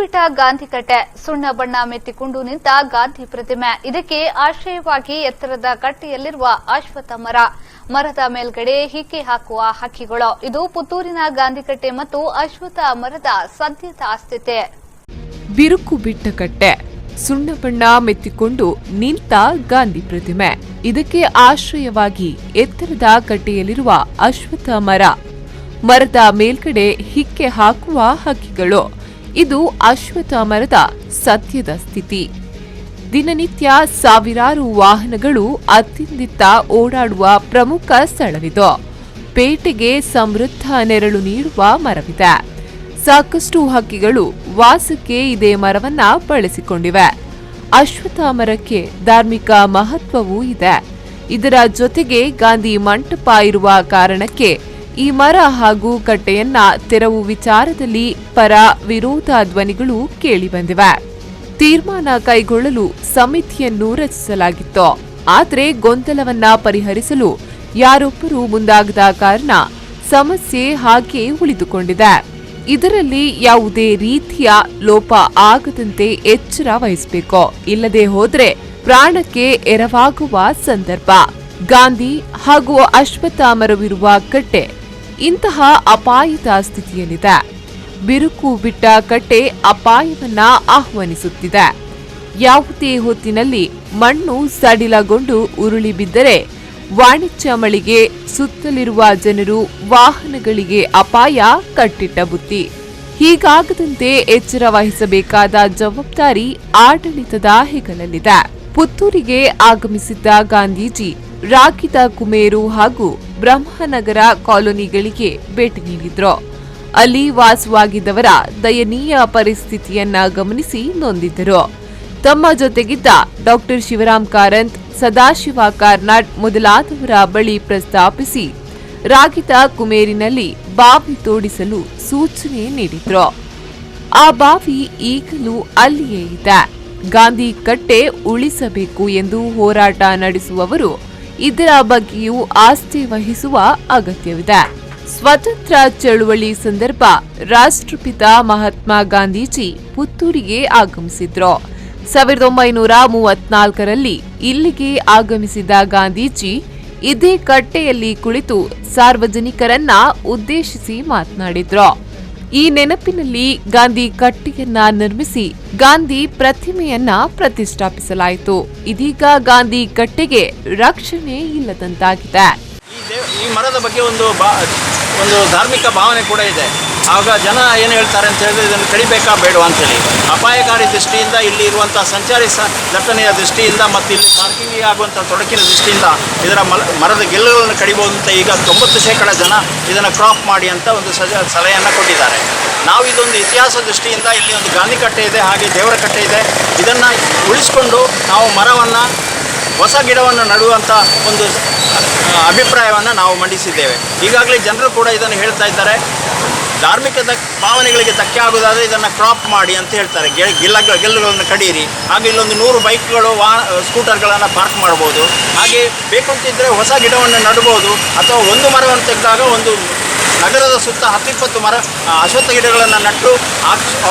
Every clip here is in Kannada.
ಬಿಟ್ಟ ಗಾಂಧಿ ಕಟ್ಟೆ, ಸುಣ್ಣ ಬಣ್ಣ ಮೆತ್ತಿಕೊಂಡು ನಿಂತ ಗಾಂಧಿ ಪ್ರತಿಮೆ. ಇದಕ್ಕೆ ಆಶ್ರಯವಾಗಿ ಎತ್ತರದ ಕಟ್ಟೆಯಲ್ಲಿರುವ ಅಶ್ವತ್ಥ ಮರದ ಮೇಲ್ಗಡೆ ಹಿಕ್ಕೆ ಹಾಕುವ ಹಕ್ಕಿಗಳು. ಇದು ಪುತ್ತೂರಿನ ಗಾಂಧಿಕಟ್ಟೆ ಮತ್ತು ಅಶ್ವತ್ಥ ಮರದ ಸದ್ಯದ ಸ್ಥಿತಿ. ಬಿರುಕು ಬಿಟ್ಟ ಕಟ್ಟೆ, ಸುಣ್ಣ ಬಣ್ಣ ಮೆತ್ತಿಕೊಂಡು ನಿಂತ ಗಾಂಧಿ ಪ್ರತಿಮೆ. ಇದಕ್ಕೆ ಆಶ್ರಯವಾಗಿ ಎತ್ತರದ ಕಟ್ಟೆಯಲ್ಲಿರುವ ಅಶ್ವತ್ಥ ಮರದ ಮೇಲ್ಗಡೆ ಹಿಕ್ಕೆ ಹಾಕುವ ಹಕ್ಕಿಗಳು. ಇದು ಅಶ್ವತ್ಥ ಮರದ ಸದ್ಯದ ಸ್ಥಿತಿ. ದಿನನಿತ್ಯ ಸಾವಿರಾರು ವಾಹನಗಳು ಅತ್ತಿಂದಿತ್ತ ಓಡಾಡುವ ಪ್ರಮುಖ ಸ್ಥಳವಿದು. ಪೇಟೆಗೆ ಸಮೃದ್ಧ ನೆರಳು ನೀಡುವ ಮರವಿದೆ. ಸಾಕಷ್ಟು ಹಕ್ಕಿಗಳು ವಾಸಕ್ಕೆ ಇದೇ ಮರವನ್ನ ಬಳಸಿಕೊಂಡಿವೆ. ಅಶ್ವತ್ಥ ಮರಕ್ಕೆ ಧಾರ್ಮಿಕ ಮಹತ್ವವೂ ಇದೆ. ಇದರ ಜೊತೆಗೆ ಗಾಂಧಿ ಮಂಟಪ ಇರುವ ಕಾರಣಕ್ಕೆ ಈ ಮರ ಹಾಗೂ ಕಟ್ಟೆಯನ್ನ ತೆರವು ವಿಚಾರದಲ್ಲಿ ಪರ ವಿರೋಧ ಧ್ವನಿಗಳು ಕೇಳಿಬಂದಿವೆ. ತೀರ್ಮಾನ ಕೈಗೊಳ್ಳಲು ಸಮಿತಿಯನ್ನು ರಚಿಸಲಾಗಿತ್ತು. ಆದರೆ ಗೊಂದಲವನ್ನ ಪರಿಹರಿಸಲು ಯಾರೊಬ್ಬರೂ ಮುಂದಾಗದ ಕಾರಣ ಸಮಸ್ಯೆ ಹಾಗೆ ಉಳಿದುಕೊಂಡಿದೆ. ಇದರಲ್ಲಿ ಯಾವುದೇ ರೀತಿಯ ಲೋಪ ಆಗದಂತೆ ಎಚ್ಚರ ವಹಿಸಬೇಕು. ಇಲ್ಲದೆ ಹೋದರೆ ಪ್ರಾಣಕ್ಕೆ ಎರವಾಗುವ ಸಂದರ್ಭ. ಗಾಂಧಿ ಹಾಗೂ ಅಶ್ವತ್ಥ ಮರವಿರುವ ಕಟ್ಟೆ ಇಂತಹ ಅಪಾಯದ ಸ್ಥಿತಿಯಲ್ಲಿದೆ. ಬಿರುಕು ಬಿಟ್ಟ ಕಟ್ಟೆ ಅಪಾಯವನ್ನ ಆಹ್ವಾನಿಸುತ್ತಿದೆ. ಯಾವುದೇ ಹೊತ್ತಿನಲ್ಲಿ ಮಣ್ಣು ಸಡಿಲಗೊಂಡು ಉರುಳಿ ಬಿದ್ದರೆ ವಾಣಿಜ್ಯ ಮಳಿಗೆ, ಸುತ್ತಲಿರುವ ಜನರು, ವಾಹನಗಳಿಗೆ ಅಪಾಯ ಕಟ್ಟಿಟ್ಟ ಬುತ್ತಿ. ಹೀಗಾಗದಂತೆ ಎಚ್ಚರ ವಹಿಸಬೇಕಾದ ಜವಾಬ್ದಾರಿ ಆಡಳಿತದ ಹೆಗಲಲ್ಲಿದೆ. ಪುತ್ತೂರಿಗೆ ಆಗಮಿಸಿದ್ದ ಗಾಂಧೀಜಿ ರಾಗಿದ ಕುಮೇರು ಹಾಗೂ ಬ್ರಹ್ಮನಗರ ಕಾಲೋನಿಗಳಿಗೆ ಭೇಟಿ ನೀಡಿದ್ರು. ಅಲ್ಲಿ ವಾಸವಾಗಿದ್ದವರ ದಯನೀಯ ಪರಿಸ್ಥಿತಿಯನ್ನ ಗಮನಿಸಿ ನೊಂದಿದ್ದರು. ತಮ್ಮ ಜೊತೆಗಿದ್ದ ಡಾ ಶಿವರಾಮ್ ಕಾರಂತ್, ಸದಾಶಿವ ಕಾರ್ನಾಡ್ ಮೊದಲಾದವರ ಬಳಿ ಪ್ರಸ್ತಾಪಿಸಿ ರಾಗಿದ ಕುಮೇರಿನಲ್ಲಿ ಬಾವಿ ತೋಡಿಸಲು ಸೂಚನೆ ನೀಡಿದ್ರು. ಆ ಬಾವಿ ಈಗಲೂ ಅಲ್ಲಿಯೇ ಇದೆ. ಗಾಂಧಿ ಕಟ್ಟೆ ಉಳಿಸಬೇಕು ಎಂದು ಹೋರಾಟ ನಡೆಸುವವರು ಇದರ ಬಗ್ಗೆಯೂ ಆಸ್ಥೆ ವಹಿಸುವ ಅಗತ್ಯವಿದೆ. ಸ್ವತಂತ್ರ ಚಳುವಳಿ ಸಂದರ್ಭ ರಾಷ್ಟ್ರಪಿತ ಮಹಾತ್ಮ ಗಾಂಧೀಜಿ ಪುತ್ತೂರಿಗೆ ಆಗಮಿಸಿದ್ರು. 1934ರಲ್ಲಿ ಇಲ್ಲಿಗೆ ಆಗಮಿಸಿದ ಗಾಂಧೀಜಿ ಇದೇ ಕಟ್ಟೆಯಲ್ಲಿ ಕುಳಿತು ಸಾರ್ವಜನಿಕರನ್ನ ಉದ್ದೇಶಿಸಿ ಮಾತನಾಡಿದ್ರು. ಈ ನೆನಪಿನಲ್ಲಿ ಗಾಂಧಿ ಕಟ್ಟೆಯನ್ನ ನಿರ್ಮಿಸಿ ಗಾಂಧಿ ಪ್ರತಿಮೆಯನ್ನ ಪ್ರತಿಷ್ಠಾಪಿಸಲಾಯಿತು. ಇದೀಗ ಗಾಂಧಿ ಕಟ್ಟೆಗೆ ರಕ್ಷಣೆ ಇಲ್ಲದಂತಾಗಿದೆ. ಈ ಮರದ ಬಗ್ಗೆ ಒಂದು ಧಾರ್ಮಿಕ ಭಾವನೆ ಕೂಡ ಇದೆ. ಆಗ ಜನ ಏನು ಹೇಳ್ತಾರೆ ಅಂತ ಹೇಳಿದ್ರೆ, ಇದನ್ನು ಕಡಿಬೇಕಾ ಬೇಡವಾ ಅಂತೇಳಿ. ಅಪಾಯಕಾರಿ ದೃಷ್ಟಿಯಿಂದ, ಇಲ್ಲಿ ಇರುವಂಥ ಸಂಚಾರಿ ದಟ್ಟಣೆಯ ದೃಷ್ಟಿಯಿಂದ ಮತ್ತು ಇಲ್ಲಿ ಪಾರ್ಕಿಂಗಿಗೆ ಆಗುವಂಥ ತೊಡಕಿನ ದೃಷ್ಟಿಯಿಂದ ಇದರ ಮರದ ಗೆಲ್ಲುಗಳನ್ನು ಕಡಿಬೋದು ಅಂತ ಈಗ 90% ಜನ ಇದನ್ನು ಕ್ರಾಪ್ ಮಾಡಿ ಅಂತ ಒಂದು ಸಲಹೆಯನ್ನು ಕೊಟ್ಟಿದ್ದಾರೆ. ನಾವು ಇದೊಂದು ಇತಿಹಾಸ ದೃಷ್ಟಿಯಿಂದ ಇಲ್ಲಿ ಒಂದು ಗಾಂಧಿ ಕಟ್ಟೆ ಇದೆ, ಹಾಗೆ ದೇವರ ಕಟ್ಟೆ ಇದೆ. ಇದನ್ನು ಉಳಿಸ್ಕೊಂಡು ನಾವು ಮರವನ್ನು, ಹೊಸ ಗಿಡವನ್ನು ನಡುವಂಥ ಒಂದು ಅಭಿಪ್ರಾಯವನ್ನು ನಾವು ಮಂಡಿಸಿದ್ದೇವೆ. ಈಗಾಗಲೇ ಜನರು ಕೂಡ ಇದನ್ನು ಹೇಳ್ತಾ ಇದ್ದಾರೆ. ಧಾರ್ಮಿಕ ಭಾವನೆಗಳಿಗೆ ಧಕ್ಕೆ ಆಗೋದಾದರೆ ಇದನ್ನು ಕ್ರಾಪ್ ಮಾಡಿ ಅಂತ ಹೇಳ್ತಾರೆ. ಗೆಲ್ಲುಗಳನ್ನು ಕಡೀರಿ. ಹಾಗೆ ಇಲ್ಲೊಂದು 100 ಬೈಕ್ಗಳು, ಸ್ಕೂಟರ್ಗಳನ್ನು ಪಾರ್ಕ್ ಮಾಡ್ಬೋದು. ಹಾಗೆ ಬೇಕಂತಿದ್ದರೆ ಹೊಸ ಗಿಡವನ್ನು ನಡ್ಬೋದು. ಅಥವಾ ಒಂದು ಮರವನ್ನು ತೆಗೆದಾಗ ಒಂದು ನಗರದ ಸುತ್ತ 10-20 ಅಶ್ವತ್ಥ ಗಿಡಗಳನ್ನು ನಟ್ಟು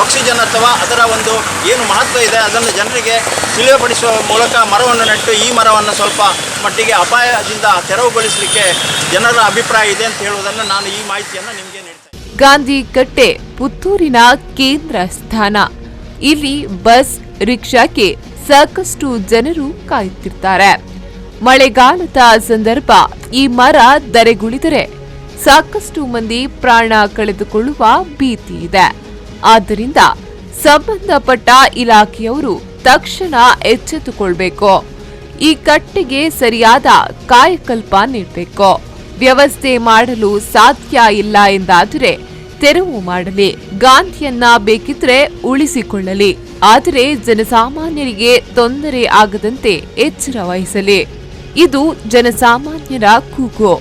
ಆಕ್ಸಿಜನ್ ಅಥವಾ ಅದರ ಒಂದು ಏನು ಮಹತ್ವ ಇದೆ ಅದನ್ನು ಜನರಿಗೆ ತಿಳಿಯಪಡಿಸುವ ಮೂಲಕ ಮರವನ್ನು ನೆಟ್ಟು ಈ ಮರವನ್ನು ಸ್ವಲ್ಪ ಮಟ್ಟಿಗೆ ಅಪಾಯದಿಂದ ತೆರವುಗೊಳಿಸಲಿಕ್ಕೆ ಜನರ ಅಭಿಪ್ರಾಯ ಇದೆ ಅಂತ ಹೇಳುವುದನ್ನು ನಾನು ಈ ಮಾಹಿತಿಯನ್ನು ನಿಮಗೆ ನೀಡ್ತೇನೆ. ಗಾಂಧಿ ಕಟ್ಟೆ ಪುತ್ತೂರಿನ ಕೇಂದ್ರ ಸ್ಥಾನ. ಇಲ್ಲಿ ಬಸ್, ರಿಕ್ಷಾಕ್ಕೆ ಸಾಕಷ್ಟು ಜನರು ಕಾಯುತ್ತಿರ್ತಾರೆ. ಮಳೆಗಾಲದ ಸಂದರ್ಭ ಈ ಮರ ಧರೆಗುಳಿದರೆ ಸಾಕಷ್ಟು ಮಂದಿ ಪ್ರಾಣ ಕಳೆದುಕೊಳ್ಳುವ ಭೀತಿ ಇದೆ. ಆದ್ದರಿಂದ ಸಂಬಂಧಪಟ್ಟ ಇಲಾಖೆಯವರು ತಕ್ಷಣ ಎಚ್ಚೆತ್ತುಕೊಳ್ಬೇಕು. ಈ ಕಟ್ಟೆಗೆ ಸರಿಯಾದ ಕಾಯಕಲ್ಪ ನೀಡಬೇಕು. ವ್ಯವಸ್ಥೆ ಮಾಡಲು ಸಾಧ್ಯ ಇಲ್ಲ ಎಂದಾದರೆ ತೆರವು ಮಾಡಲಿ. ಗಾಂಧಿಯನ್ನ ಬೇಕಿದ್ರೆ ಉಳಿಸಿಕೊಳ್ಳಲಿ. ಆದರೆ ಜನಸಾಮಾನ್ಯರಿಗೆ ತೊಂದರೆ ಆಗದಂತೆ ಎಚ್ಚರ ವಹಿಸಲಿ. ಇದು ಜನಸಾಮಾನ್ಯರ ಕೂಗು.